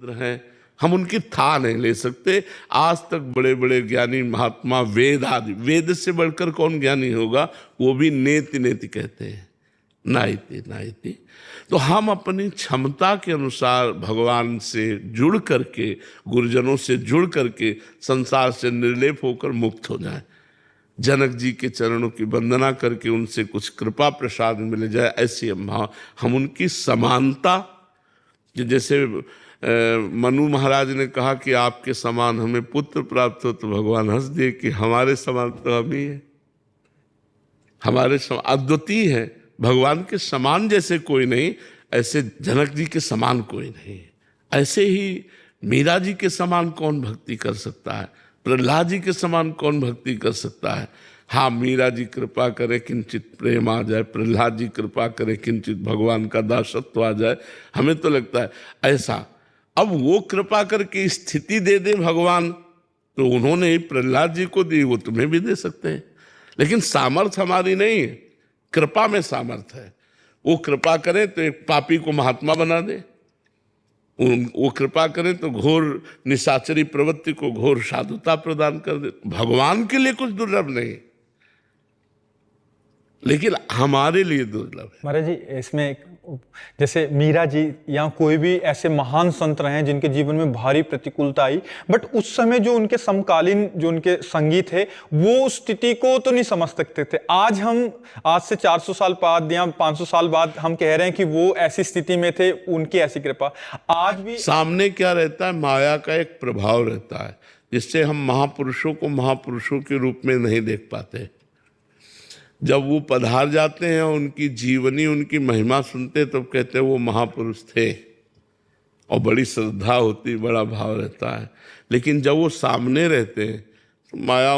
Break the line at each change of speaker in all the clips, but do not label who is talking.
हैं, हम उनकी था नहीं ले सकते। आज तक बड़े बड़े ज्ञानी महात्मा वेद आदि, वेद से बढ़कर कौन ज्ञानी होगा, वो भी नेति नेति कहते हैं, नाइति नाइति। तो हम अपनी क्षमता के अनुसार भगवान से जुड़ करके, गुरुजनों से जुड़ करके संसार से निर्लेप होकर मुक्त हो जाए। जनक जी के चरणों की वंदना करके उनसे कुछ कृपा प्रसाद मिल जाए, ऐसी हम उनकी समानता, कि जैसे मनु महाराज ने कहा कि आपके समान हमें पुत्र प्राप्त हो, तो भगवान हंस दिए कि हमारे समान तो हम ही है, हमारे समान अद्वितीय है, भगवान के समान जैसे कोई नहीं, ऐसे जनक जी के समान कोई नहीं। ऐसे ही मीरा जी के समान कौन भक्ति कर सकता है, प्रहलाद जी के समान कौन भक्ति कर सकता है। हाँ, मीरा जी कृपा करे किंचित प्रेम आ जाए, प्रहलाद जी कृपा करे किंचित भगवान का दासत्व आ जाए, हमें तो लगता है ऐसा। अब वो कृपा करके स्थिति दे दे भगवान, तो उन्होंने प्रहलाद जी को दी, वो तुम्हें भी दे सकते हैं। लेकिन सामर्थ्य हमारी नहीं है, कृपा में सामर्थ्य है। वो कृपा करें तो एक पापी को महात्मा बना दे, वो कृपा करें तो घोर निशाचरी प्रवृत्ति को घोर साधुता प्रदान कर दे। भगवान के लिए कुछ दुर्लभ नहीं, लेकिन हमारे लिए दुर्लभ है।
महाराज जी, इसमें जैसे मीरा जी या कोई भी ऐसे महान संत रहे हैं जिनके जीवन में भारी प्रतिकूलता आई, बट उस समय जो उनके समकालीन जो उनके संगी थे वो स्थिति को तो नहीं समझ सकते थे। आज से 400 साल बाद या 500 साल बाद हम कह रहे हैं कि वो ऐसी स्थिति में थे, उनकी ऐसी कृपा। आज भी
सामने क्या रहता है, माया का एक प्रभाव रहता है, जिससे हम महापुरुषों को महापुरुषों के रूप में नहीं देख पाते। जब वो पधार जाते हैं, उनकी जीवनी, उनकी महिमा सुनते, तब कहते हैं वो महापुरुष थे, और बड़ी श्रद्धा होती, बड़ा भाव रहता है। लेकिन जब वो सामने रहते हैं तो माया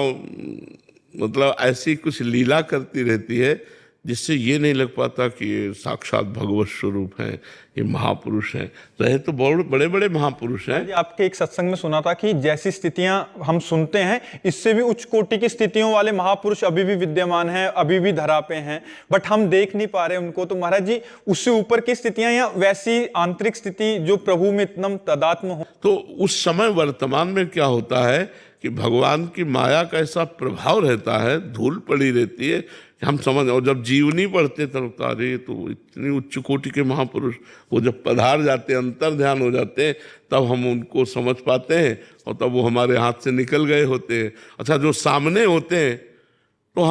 मतलब ऐसी कुछ लीला करती रहती है, जिससे ये नहीं लग पाता कि ये साक्षात भगवत स्वरूप हैं, ये महापुरुष हैं। रहे तो बड़े बड़े महापुरुष हैं।
आपके एक सत्संग में सुना था कि जैसी स्थितियां हम सुनते हैं, इससे भी उच्च कोटि की स्थितियों वाले महापुरुष अभी भी विद्यमान हैं, अभी भी धरा पे हैं, बट हम देख नहीं पा रहे उनको। तो महाराज जी, उससे ऊपर की स्थितियां या वैसी आंतरिक स्थिति जो प्रभु में इतना तादात्म्य हो,
तो उस समय वर्तमान में क्या होता है कि भगवान की माया का ऐसा प्रभाव रहता है, धूल पड़ी रहती है, हम समझ। और जब जीवनी पढ़ते तब लगता है तो इतनी उच्च कोटि के महापुरुष, वो जब पधार जाते, अंतर ध्यान हो जाते हैं, तब हम उनको समझ पाते हैं, और तब वो हमारे हाथ से निकल गए होते हैं। अच्छा, जो सामने होते हैं तो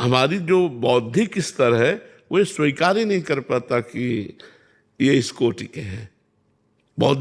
हमारी जो बौद्धिक स्तर है वो स्वीकार ही नहीं कर पाता कि ये इस कोटि के हैं। बौद्धिक